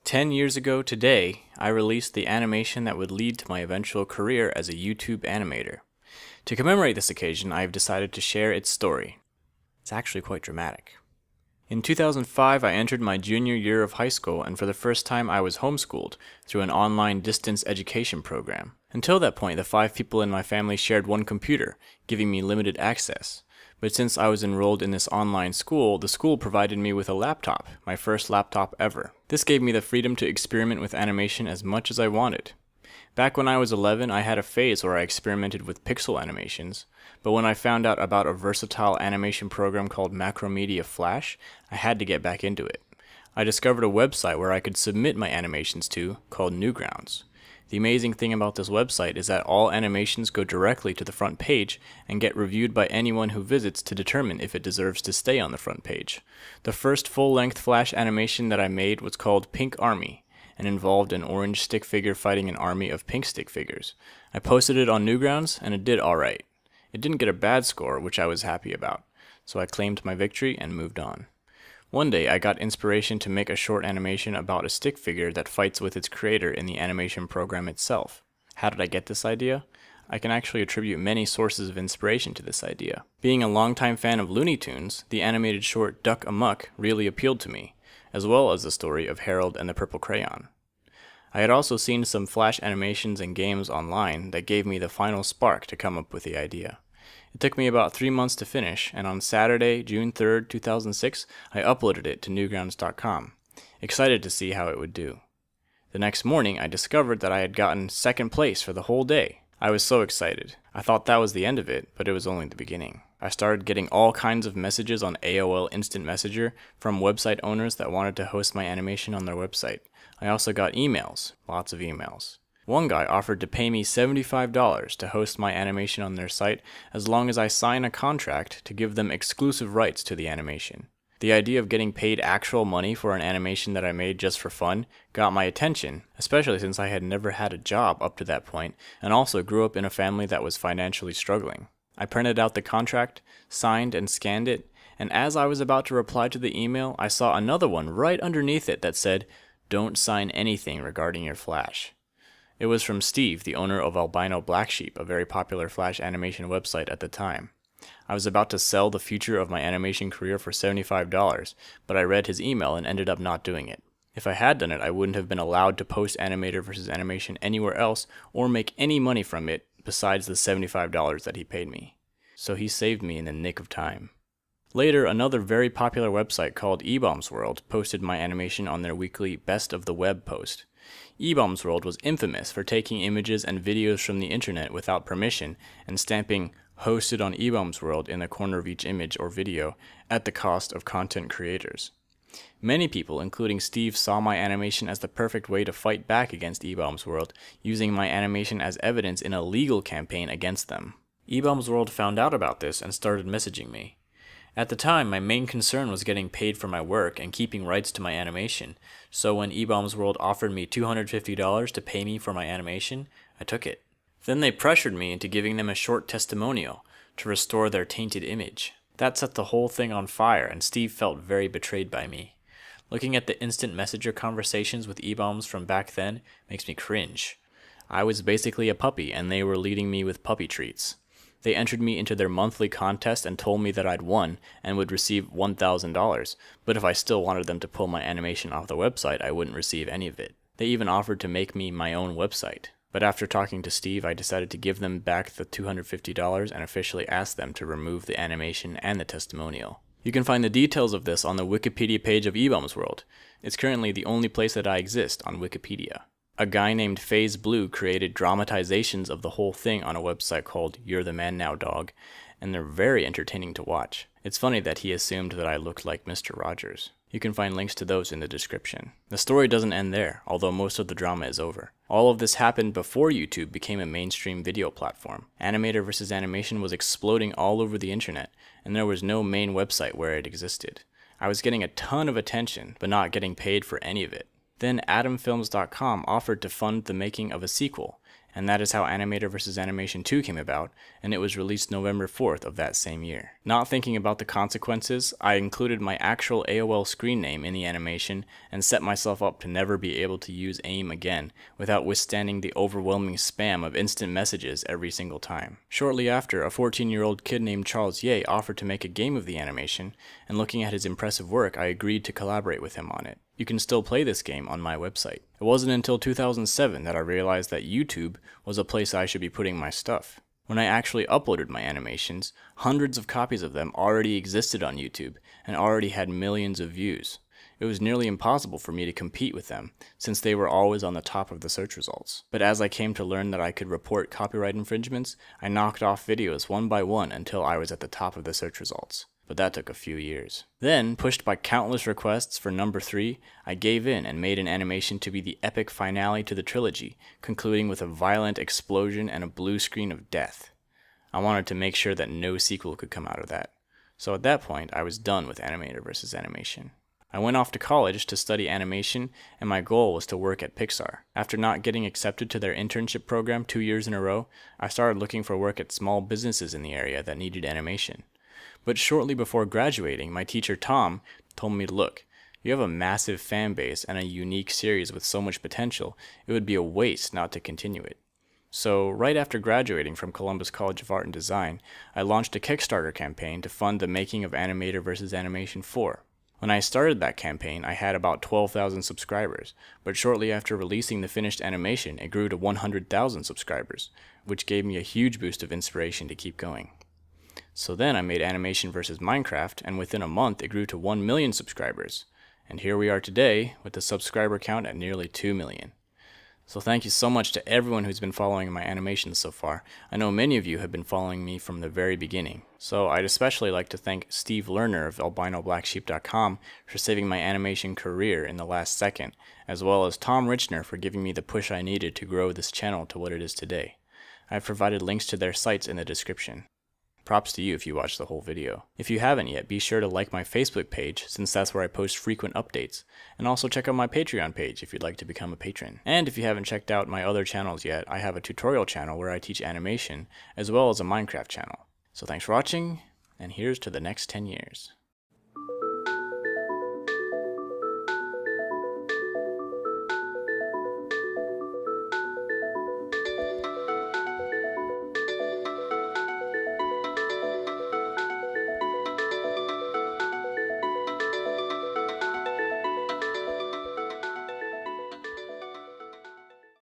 10 years ago today, I released the animation that would lead to my eventual career as a YouTube animator. To commemorate this occasion, I have decided to share its story. It's actually quite dramatic. In 2005, I entered my junior year of high school, and for the first time I was homeschooled through an online distance education program. Until that point, the 5 people in my family shared one computer, giving me limited access. But since I was enrolled in this online school, the school provided me with a laptop, my first laptop ever. This gave me the freedom to experiment with animation as much as I wanted. Back when I was 11, I had a phase where I experimented with pixel animations, but when I found out about a versatile animation program called Macromedia Flash, I had to get back into it. I discovered a website where I could submit my animations to, called Newgrounds. The amazing thing about this website is that all animations go directly to the front page and get reviewed by anyone who visits to determine if it deserves to stay on the front page. The first full-length Flash animation that I made was called Pink Army, and involved an orange stick figure fighting an army of pink stick figures. I posted it on Newgrounds, and it did alright. It didn't get a bad score, which I was happy about, so I claimed my victory and moved on. One day, I got inspiration to make a short animation about a stick figure that fights with its creator in the animation program itself. How did I get this idea? I can actually attribute many sources of inspiration to this idea. Being a longtime fan of Looney Tunes, the animated short Duck Amuck really appealed to me, as well as the story of Harold and the Purple Crayon. I had also seen some Flash animations and games online that gave me the final spark to come up with the idea. It took me about 3 months to finish, and on Saturday, June 3rd, 2006, I uploaded it to newgrounds.com, excited to see how it would do. The next morning, I discovered that I had gotten second place for the whole day. I was so excited. I thought that was the end of it, but it was only the beginning. I started getting all kinds of messages on AOL Instant Messenger from website owners that wanted to host my animation on their website. I also got emails, lots of emails. One guy offered to pay me $75 to host my animation on their site as long as I sign a contract to give them exclusive rights to the animation. The idea of getting paid actual money for an animation that I made just for fun got my attention, especially since I had never had a job up to that point and also grew up in a family that was financially struggling. I printed out the contract, signed and scanned it, and as I was about to reply to the email, I saw another one right underneath it that said, "Don't sign anything regarding your Flash." It was from Steve, the owner of Albino Black Sheep, a very popular Flash animation website at the time. I was about to sell the future of my animation career for $75, but I read his email and ended up not doing it. If I had done it, I wouldn't have been allowed to post Animator vs. Animation anywhere else or make any money from it besides the $75 that he paid me. So he saved me in the nick of time. Later, another very popular website called eBaum's World posted my animation on their weekly Best of the Web post. eBaum's World was infamous for taking images and videos from the internet without permission and stamping "Hosted on eBaum's World" in the corner of each image or video at the cost of content creators. Many people, including Steve, saw my animation as the perfect way to fight back against eBaum's World, using my animation as evidence in a legal campaign against them. eBaum's World found out about this and started messaging me. At the time, my main concern was getting paid for my work and keeping rights to my animation, so when eBaum's World offered me $250 to pay me for my animation, I took it. Then they pressured me into giving them a short testimonial to restore their tainted image. That set the whole thing on fire, and Steve felt very betrayed by me. Looking at the instant messenger conversations with eBaum's from back then makes me cringe. I was basically a puppy, and they were leading me with puppy treats. They entered me into their monthly contest and told me that I'd won and would receive $1,000, but if I still wanted them to pull my animation off the website, I wouldn't receive any of it. They even offered to make me my own website. But after talking to Steve, I decided to give them back the $250 and officially asked them to remove the animation and the testimonial. You can find the details of this on the Wikipedia page of eBaum's World. It's currently the only place that I exist on Wikipedia. A guy named FaZe Blue created dramatizations of the whole thing on a website called You're the Man Now Dog, and they're very entertaining to watch. It's funny that he assumed that I looked like Mr. Rogers. You can find links to those in the description. The story doesn't end there, although most of the drama is over. All of this happened before YouTube became a mainstream video platform. Animator vs. Animation was exploding all over the internet, and there was no main website where it existed. I was getting a ton of attention, but not getting paid for any of it. Then AtomFilms.com offered to fund the making of a sequel, And that is how Animator vs. Animation 2 came about, and it was released November 4th of that same year. Not thinking about the consequences, I included my actual AOL screen name in the animation and set myself up to never be able to use AIM again without withstanding the overwhelming spam of instant messages every single time. Shortly after, a 14-year-old kid named Charles Ye offered to make a game of the animation, and looking at his impressive work, I agreed to collaborate with him on it. You can still play this game on my website. It wasn't until 2007 that I realized that YouTube was a place I should be putting my stuff. When I actually uploaded my animations, hundreds of copies of them already existed on YouTube and already had millions of views. It was nearly impossible for me to compete with them, since they were always on the top of the search results. But as I came to learn that I could report copyright infringements, I knocked off videos one by one until I was at the top of the search results. But that took a few years. Then, pushed by countless requests for number 3, I gave in and made an animation to be the epic finale to the trilogy, concluding with a violent explosion and a blue screen of death. I wanted to make sure that no sequel could come out of that. So at that point, I was done with Animator vs. Animation. I went off to college to study animation, and my goal was to work at Pixar. After not getting accepted to their internship program 2 years in a row, I started looking for work at small businesses in the area that needed animation. But shortly before graduating, my teacher Tom told me, look, you have a massive fan base and a unique series with so much potential, it would be a waste not to continue it. So right after graduating from Columbus College of Art and Design, I launched a Kickstarter campaign to fund the making of Animator vs. Animation 4. When I started that campaign, I had about 12,000 subscribers, but shortly after releasing the finished animation, it grew to 100,000 subscribers, which gave me a huge boost of inspiration to keep going. So then I made Animation vs. Minecraft, and within a month it grew to 1 million subscribers. And here we are today, with the subscriber count at nearly 2 million. So thank you so much to everyone who's been following my animations so far. I know many of you have been following me from the very beginning. So I'd especially like to thank Steve Lerner of albinoblacksheep.com for saving my animation career in the last second, as well as Tom Richner for giving me the push I needed to grow this channel to what it is today. I've provided links to their sites in the description. Props to you if you watched the whole video. If you haven't yet, be sure to like my Facebook page, since that's where I post frequent updates, and also check out my Patreon page if you'd like to become a patron. And if you haven't checked out my other channels yet, I have a tutorial channel where I teach animation, as well as a Minecraft channel. So thanks for watching, and here's to the next 10 years.